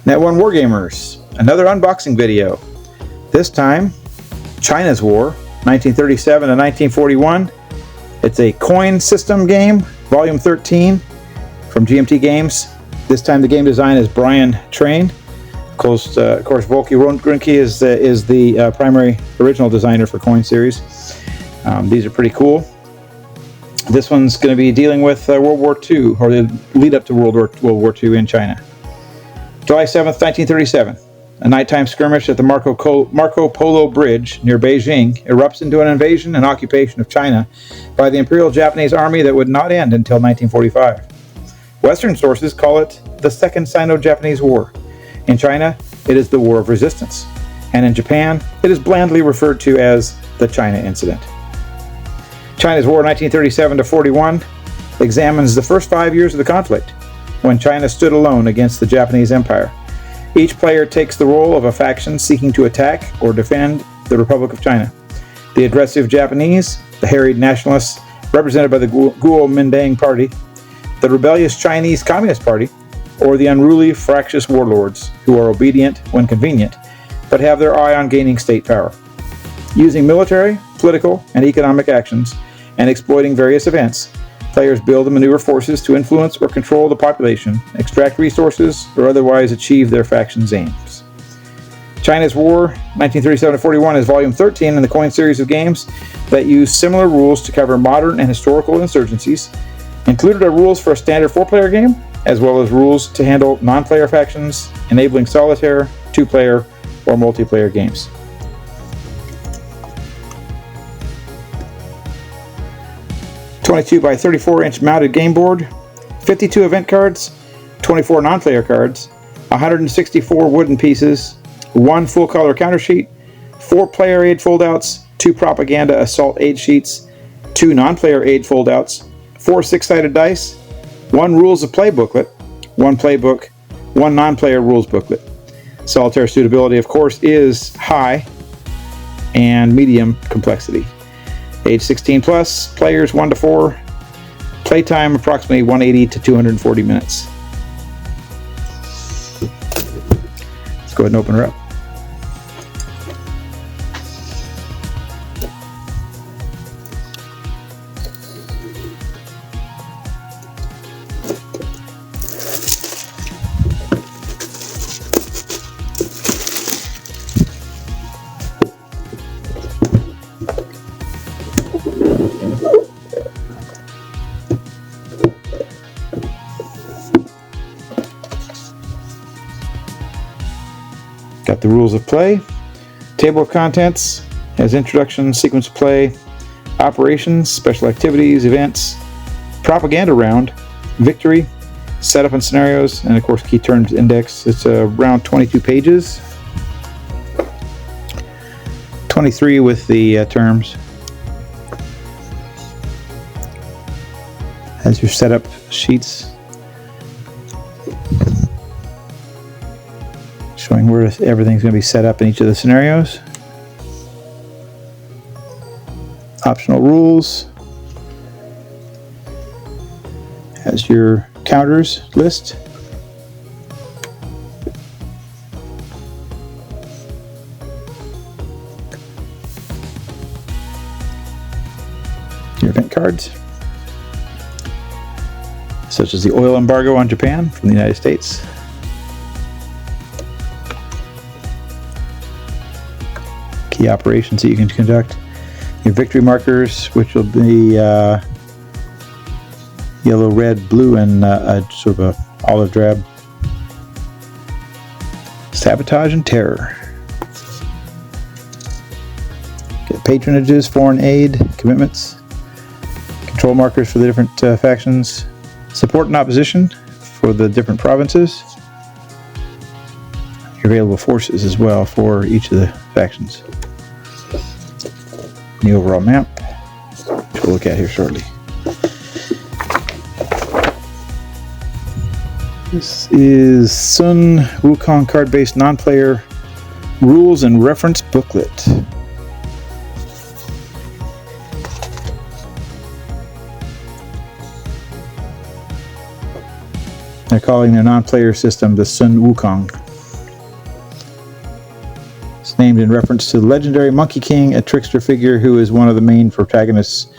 Net One Wargamers, another unboxing video. This time, China's War, 1937 to 1941. It's a coin system game, volume 13 from GMT Games. This time the game design is Brian Train. Of course, Volky Grunke is the primary original designer for Coin Series. These are pretty cool. This one's going to be dealing with World War II, or the lead up to World War II in China. July 7th, 1937. A nighttime skirmish at the Marco Polo Bridge near Beijing erupts into an invasion and occupation of China by the Imperial Japanese Army that would not end until 1945. Western sources call it the Second Sino-Japanese War. In China, it is the War of Resistance. And in Japan, it is blandly referred to as the China Incident. China's War 1937 to 41 examines the first 5 years of the conflict, when China stood alone against the Japanese Empire. Each player takes the role of a faction seeking to attack or defend the Republic of China. The aggressive Japanese, the harried Nationalists, represented by the Kuomintang Party, the rebellious Chinese Communist Party, or the unruly, fractious warlords who are obedient when convenient, but have their eye on gaining state power. Using military, political, and economic actions, and exploiting various events, players build and maneuver forces to influence or control the population, extract resources, or otherwise achieve their faction's aims. China's War, 1937-41, is volume 13 in the Coin series of games that use similar rules to cover modern and historical insurgencies. Included are rules for a standard 4-player game, as well as rules to handle non-player factions, enabling solitaire, 2-player, or multiplayer games. .22 by 34-inch mounted game board, 52 event cards, 24 non-player cards, 164 wooden pieces, 1 full-color counter sheet, 4 player aid foldouts, 2 propaganda assault aid sheets, 2 non-player aid foldouts, 4 6-sided dice, 1 rules of play booklet, 1 playbook, 1 non-player rules booklet. Solitaire suitability, of course, is high and medium complexity. Age 16 plus, players 1 to 4, playtime approximately 180 to 240 minutes. Let's go ahead and open her up. Got the rules of play, table of contents, has introduction, sequence of play, operations, special activities, events, propaganda round, victory, setup and scenarios, and of course key terms index. It's around 22 pages, 23 with the terms. Has your setup sheets showing where everything's going to be set up in each of the scenarios. Optional rules. Has your counters list. Your event cards, such as the oil embargo on Japan from the United States. Key operations that you can conduct. Your victory markers, which will be yellow, red, blue, and sort of a olive drab. Sabotage and terror. Get patronages, foreign aid, commitments, control markers for the different factions, support and opposition for the different provinces, your available forces as well for each of the factions. The overall map, which we'll look at here shortly. This is Sun Wukong card-based non-player rules and reference booklet. They're calling their non-player system the Sun Wukong. named in reference to the legendary Monkey King, a trickster figure who is one of the main protagonists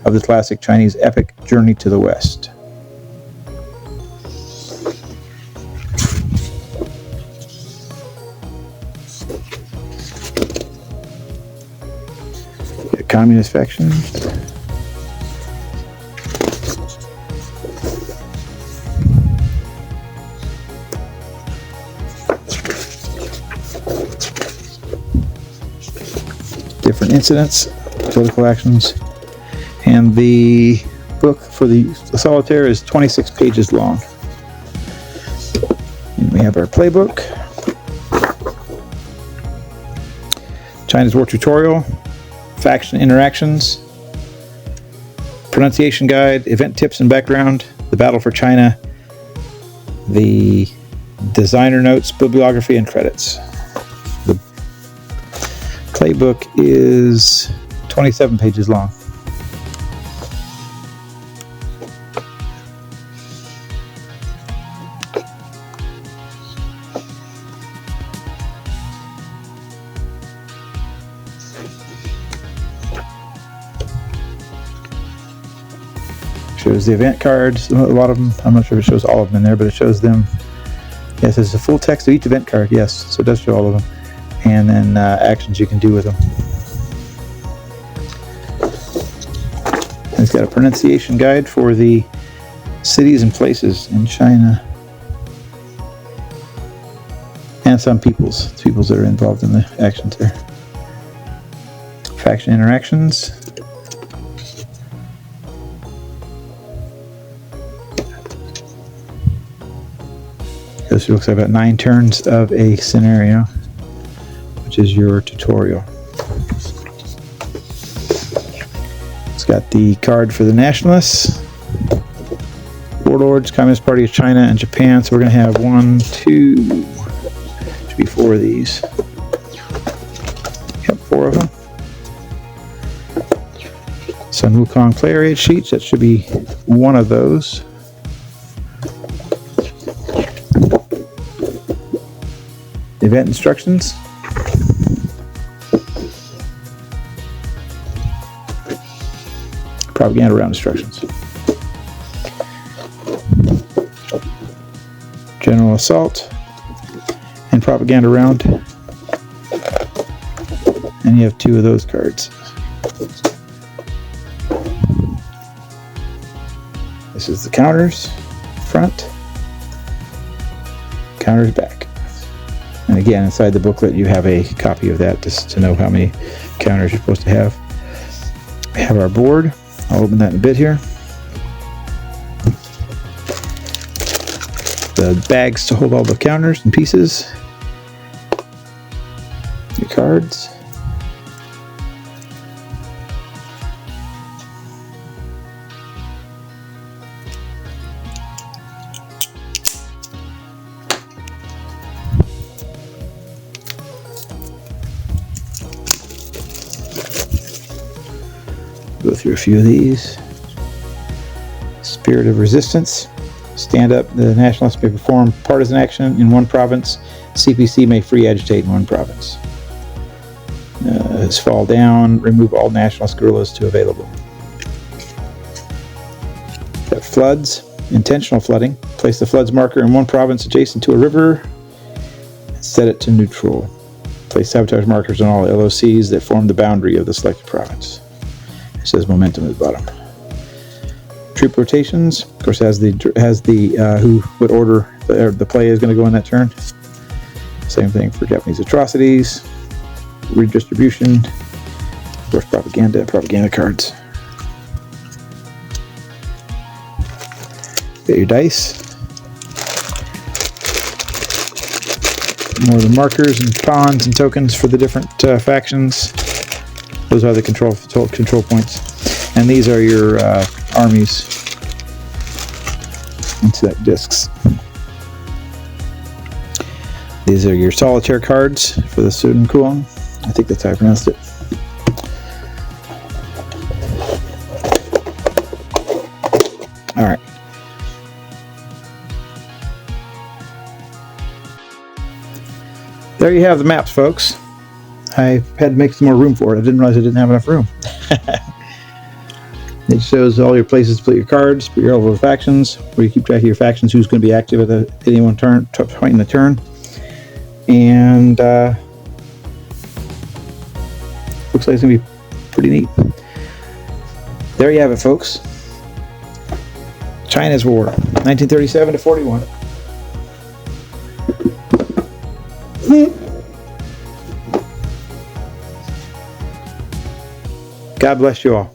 of the classic Chinese epic Journey to the West. Communist faction. Different incidents, political actions, and the book for the solitaire is 26 pages long. And we have our playbook, China's War tutorial, faction interactions, pronunciation guide, event tips and background, the battle for China, the designer notes, bibliography, and credits. The playbook is 27 pages long. Shows the event cards, a lot of them. I'm not sure if it shows all of them in there, but it shows them. Yes, it's a full text of each event card. Yes, so it does show all of them. And then actions you can do with them. And it's got a pronunciation guide for the cities and places in China. And some peoples that are involved in the actions there. Faction interactions. This looks like about 9 turns of a scenario, which is your tutorial. It's got the card for the Nationalists, Warlords, Communist Party of China, and Japan. So we're going to have 1, 2, should be 4 of these. Yep, 4 of them. Sun Wukong player aid sheets. That should be 1 of those. Event instructions. Propaganda round instructions. General assault and propaganda round. And you have 2 of those cards. This is the counters, front, counters back. And again, inside the booklet, you have a copy of that just to know how many counters you're supposed to have. We have our board. I'll open that in a bit here. The bags to hold all the counters and pieces. Your cards. Go through a few of these. Spirit of resistance. Stand up. The Nationalists may perform partisan action in one province. CPC may free agitate in one province. Fall down. Remove all Nationalist guerrillas to available. Got floods. Intentional flooding. Place the floods marker in one province adjacent to a river. Set it to neutral. Place sabotage markers on all LOCs that form the boundary of the selected province. It says momentum at the bottom. Troop rotations, of course, has the what order the play is going to go in that turn. Same thing for Japanese atrocities, redistribution, of course, propaganda cards. Got your dice. More of the markers and pawns and tokens for the different factions. Those are the control points, and these are your armies and set discs. These are your solitaire cards for the Sun Wukong. I think that's how I pronounced it. All right. There you have the maps, folks. I had to make some more room for it. I didn't realize I didn't have enough room. It shows all your places to put your cards, put your overall factions, where you keep track of your factions, who's going to be active at any one point in the turn. And looks like it's going to be pretty neat. There you have it, folks. China's War, 1937 to 41. God bless you all.